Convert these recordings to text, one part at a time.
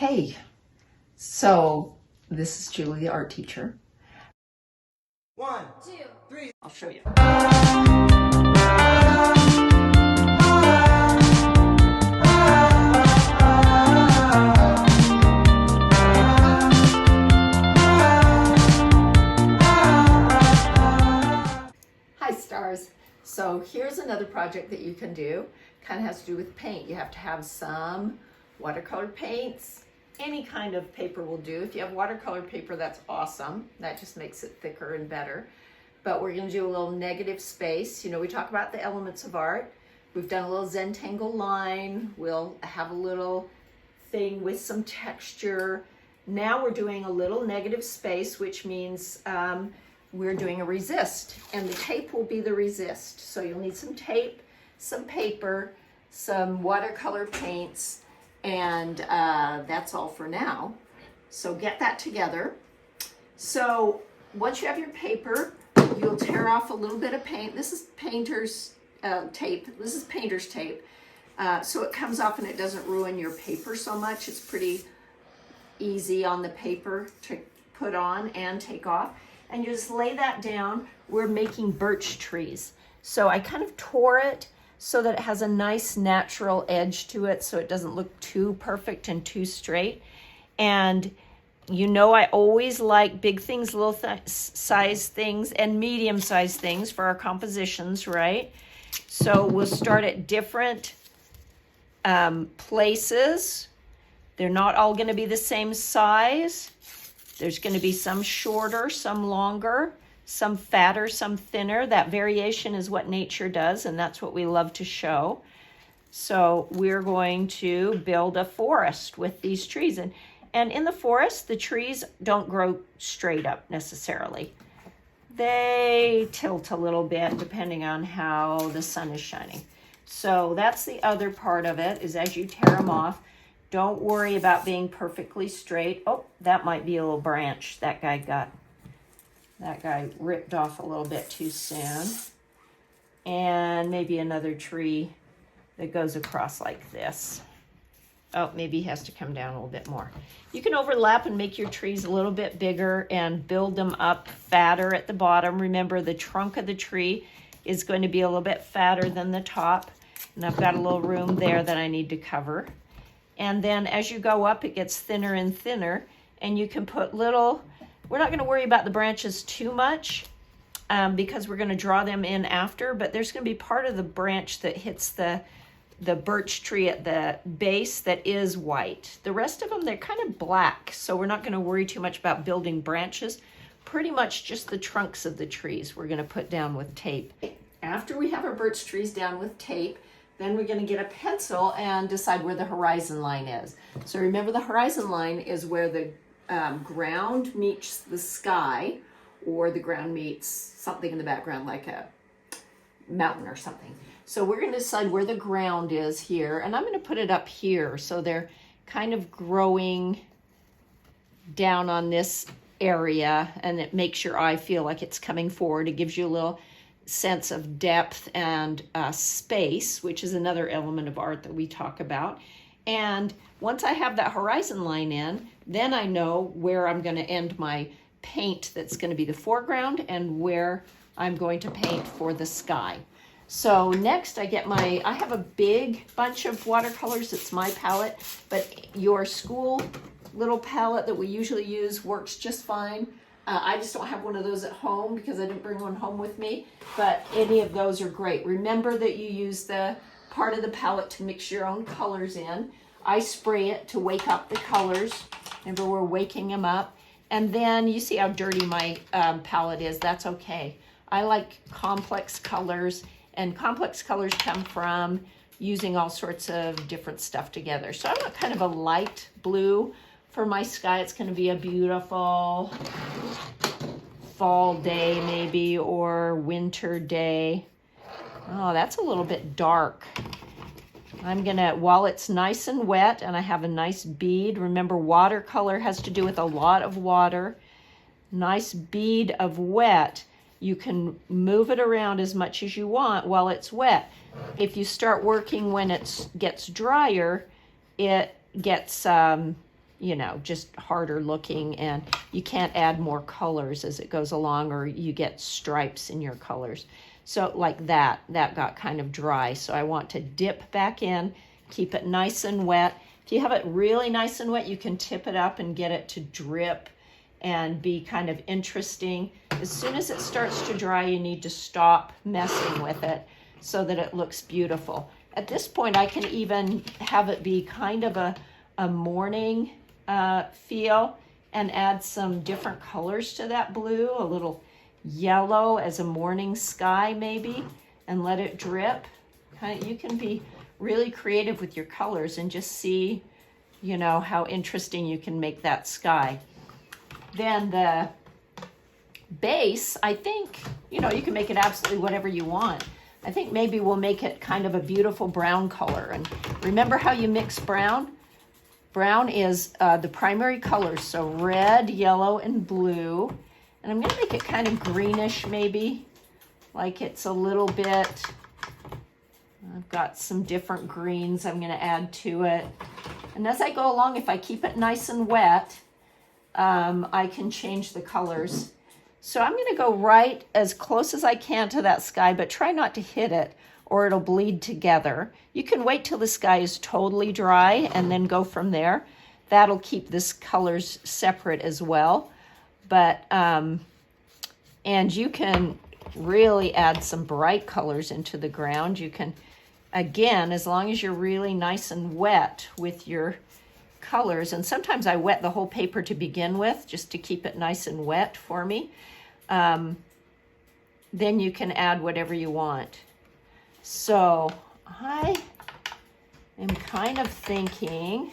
Okay, so this is Julie, the art teacher. 1, 2, 3. I'll show you. Hi stars. So here's another project that you can do. Kind of has to do with paint. You have to have some watercolor paints. Any kind of paper will do. If you have watercolor paper, that's awesome. That just makes it thicker and better. But we're going to do a little negative space. You know, we talk about the elements of art. We've done a little Zentangle line. We'll have a little thing with some texture. Now we're doing a little negative space, which means we're doing a resist. And the tape will be the resist. So you'll need some tape, some paper, some watercolor paints, and that's all for now. So get that together. So once you have your paper, you'll tear off a little bit of paint. This is painter's tape. This is painter's tape. So it comes off and it doesn't ruin your paper so much. It's pretty easy on the paper to put on and take off. And you just lay that down. We're making birch trees. So I kind of tore it so that it has a nice natural edge to it so it doesn't look too perfect and too straight. And you know I always like big things, little size things, and medium size things for our compositions, right? So we'll start at different places. They're not all going to be the same size. There's going to be some shorter, some longer, some fatter, some thinner. That variation is what nature does, and that's what we love to show. So we're going to build a forest with these trees. And in the forest, the trees don't grow straight up necessarily. They tilt a little bit depending on how the sun is shining. So that's the other part of it, is as you tear them off, don't worry about being perfectly straight. Oh, that might be a little branch that guy ripped off a little bit too soon. And maybe another tree that goes across like this. Oh, maybe he has to come down a little bit more. You can overlap and make your trees a little bit bigger and build them up fatter at the bottom. Remember, the trunk of the tree is going to be a little bit fatter than the top. And I've got a little room there that I need to cover. And then as you go up, it gets thinner and thinner. And you can put little, we're not going to worry about the branches too much because we're going to draw them in after. But there's going to be part of the branch that hits the birch tree at the base that is white. The rest of them, they're kind of black. So we're not going to worry too much about building branches. Pretty much just the trunks of the trees we're going to put down with tape. After we have our birch trees down with tape, then we're going to get a pencil and decide where the horizon line is. So remember, the horizon line is where the ground meets the sky, or the ground meets something in the background like a mountain or something. So we're going to decide where the ground is here, and I'm going to put it up here so they're kind of growing down on this area, and it makes your eye feel like it's coming forward. It gives you a little sense of depth and space, which is another element of art that we talk about. And once I have that horizon line in, then I know where I'm going to end my paint that's going to be the foreground and where I'm going to paint for the sky. So next I have a big bunch of watercolors. It's my palette, but your school little palette that we usually use works just fine. I just don't have one of those at home because I didn't bring one home with me, but any of those are great. Remember that you use the part of the palette to mix your own colors in. I spray it to wake up the colors. Remember, we're waking them up. And then you see how dirty my palette is. That's okay. I like complex colors, and complex colors come from using all sorts of different stuff together. So I want kind of a light blue for my sky. It's going to be a beautiful fall day maybe, or winter day. Oh, that's a little bit dark. I'm gonna, while it's nice and wet and I have a nice bead, remember watercolor has to do with a lot of water, nice bead of wet, you can move it around as much as you want while it's wet. If you start working when it gets drier, it gets you know, just harder looking, and you can't add more colors as it goes along, or you get stripes in your colors. So like that got kind of dry. So I want to dip back in, keep it nice and wet. If you have it really nice and wet, you can tip it up and get it to drip and be kind of interesting. As soon as it starts to dry, you need to stop messing with it so that it looks beautiful. At this point, I can even have it be kind of a morning feel and add some different colors to that blue, a little yellow as a morning sky maybe, and let it drip. You can be really creative with your colors and just see, you know, how interesting you can make that sky. Then the base, I think, you know, you can make it absolutely whatever you want. I think maybe we'll make it kind of a beautiful brown color. And remember how you mix brown? Brown is the primary colors, so red, yellow, and blue. And I'm going to make it kind of greenish maybe, like it's a little bit, I've got some different greens I'm going to add to it. And as I go along, if I keep it nice and wet, I can change the colors. So I'm going to go right as close as I can to that sky, but try not to hit it or it'll bleed together. You can wait till the sky is totally dry and then go from there. That'll keep this colors separate as well. But, and you can really add some bright colors into the ground. You can, again, as long as you're really nice and wet with your colors, and sometimes I wet the whole paper to begin with just to keep it nice and wet for me, then you can add whatever you want. So I am kind of thinking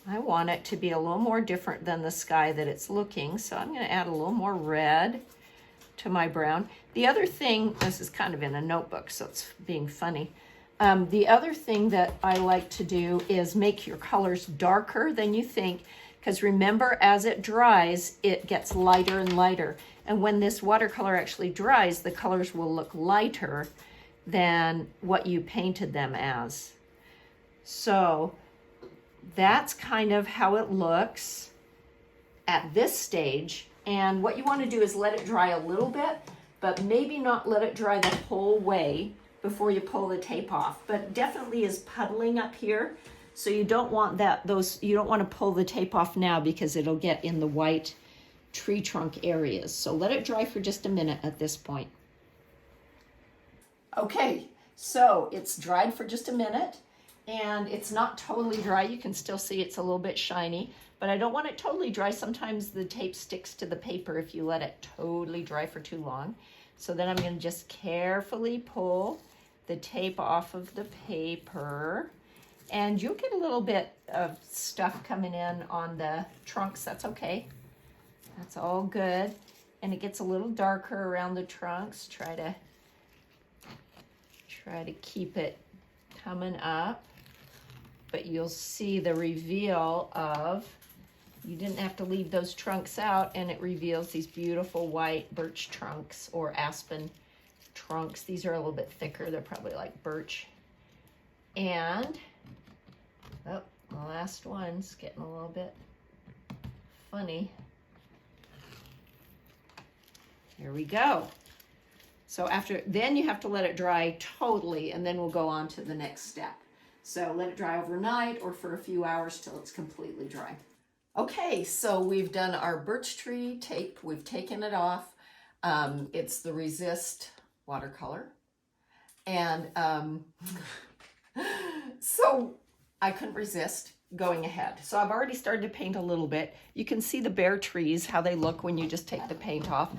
I want it to be a little more different than the sky that it's looking, so I'm going to add a little more red to my brown. The other thing, this is kind of in a notebook, so it's being funny. The other thing that I like to do is make your colors darker than you think, because remember, as it dries, it gets lighter and lighter. And when this watercolor actually dries, the colors will look lighter than what you painted them as. So that's kind of how it looks at this stage. And what you want to do is let it dry a little bit, but maybe not let it dry the whole way before you pull the tape off. But definitely is puddling up here. So you don't want you don't want to pull the tape off now because it'll get in the white tree trunk areas. So let it dry for just a minute at this point. Okay, so it's dried for just a minute. And it's not totally dry. You can still see it's a little bit shiny, but I don't want it totally dry. Sometimes the tape sticks to the paper if you let it totally dry for too long. So then I'm going to just carefully pull the tape off of the paper, and you'll get a little bit of stuff coming in on the trunks. That's okay. That's all good. And it gets a little darker around the trunks. Try to keep it coming up. But you'll see the reveal of, you didn't have to leave those trunks out, and it reveals these beautiful white birch trunks or aspen trunks. These are a little bit thicker. They're probably like birch. And, oh, the last one's getting a little bit funny. Here we go. So then you have to let it dry totally, and then we'll go on to the next step. So let it dry overnight or for a few hours till it's completely dry. Okay, so we've done our birch tree tape. We've taken it off. It's the Resist watercolor. And so I couldn't resist going ahead. So I've already started to paint a little bit. You can see the bare trees, how they look when you just take the paint off.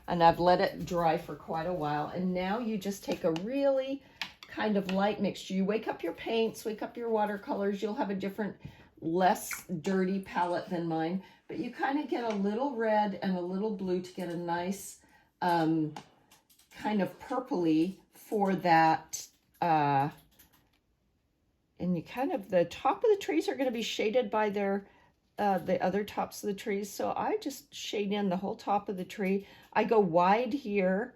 And I've let it dry for quite a while. And now you just take a really kind of light mixture. You wake up your paints, wake up your watercolors. You'll have a different, less dirty palette than mine. But you kind of get a little red and a little blue to get a nice kind of purpley for that. And you kind of, the top of the trees are going to be shaded by their the other tops of the trees. So I just shade in the whole top of the tree. I go wide here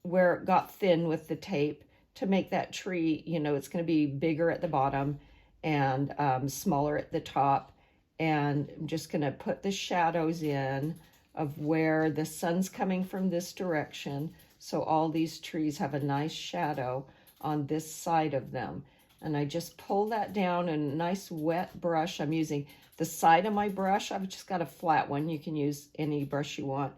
where it got thin with the tape to make that tree, you know, it's going to be bigger at the bottom and smaller at the top. And I'm just going to put the shadows in of where the sun's coming from this direction. So all these trees have a nice shadow on this side of them. And I just pull that down in a nice wet brush. I'm using the side of my brush. I've just got a flat one. You can use any brush you want.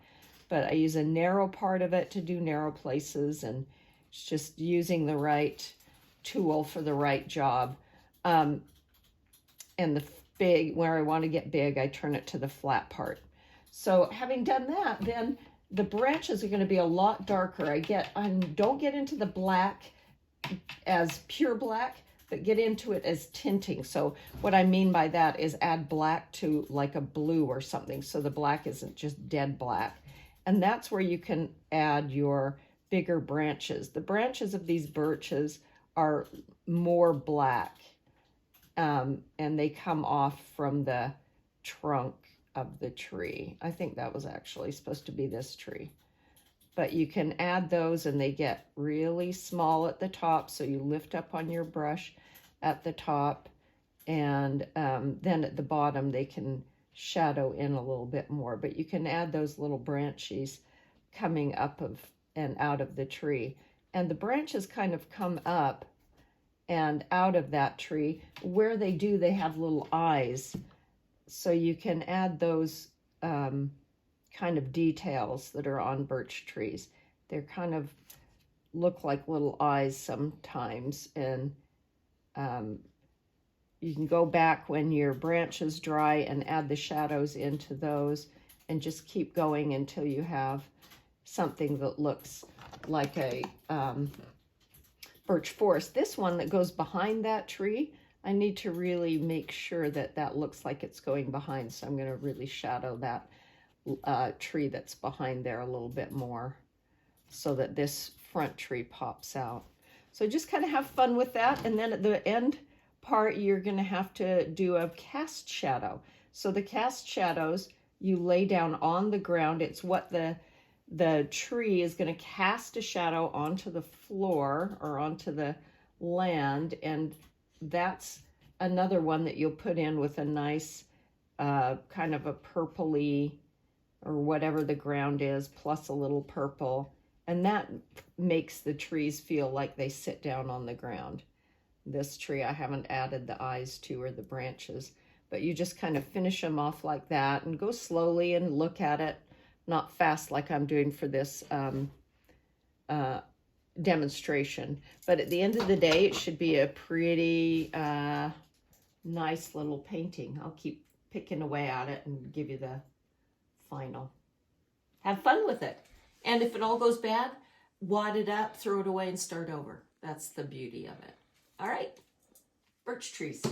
But I use a narrow part of it to do narrow places, and it's just using the right tool for the right job. And the big, where I want to get big, I turn it to the flat part. So having done that, then the branches are going to be a lot darker. I don't get into the black as pure black, but get into it as tinting. So what I mean by that is add black to like a blue or something, so the black isn't just dead black. And that's where you can add your bigger branches. The branches of these birches are more black, and they come off from the trunk of the tree. I think that was actually supposed to be this tree. But you can add those and they get really small at the top, so you lift up on your brush at the top, and then at the bottom they can shadow in a little bit more. But you can add those little branches coming up of and out of the tree. And the branches kind of come up and out of that tree. Where they do, they have little eyes. So you can add those kind of details that are on birch trees. They're kind of look like little eyes sometimes. And you can go back when your branches dry and add the shadows into those, and just keep going until you have something that looks like a birch forest. This one that goes behind that tree, I need to really make sure that that looks like it's going behind. So I'm going to really shadow that tree that's behind there a little bit more, so that this front tree pops out. So just kind of have fun with that. And then at the end part, you're going to have to do a cast shadow. So the cast shadows you lay down on the ground. It's what the tree is going to cast a shadow onto the floor or onto the land, and that's another one that you'll put in with a nice kind of a purpley or whatever the ground is, plus a little purple, and that makes the trees feel like they sit down on the ground. This tree I haven't added the eyes to or the branches, but you just kind of finish them off like that and go slowly and look at it, not fast like I'm doing for this demonstration. But at the end of the day, it should be a pretty nice little painting. I'll keep picking away at it and give you the final. Have fun with it. And if it all goes bad, wad it up, throw it away, and start over. That's the beauty of it. All right, birch trees.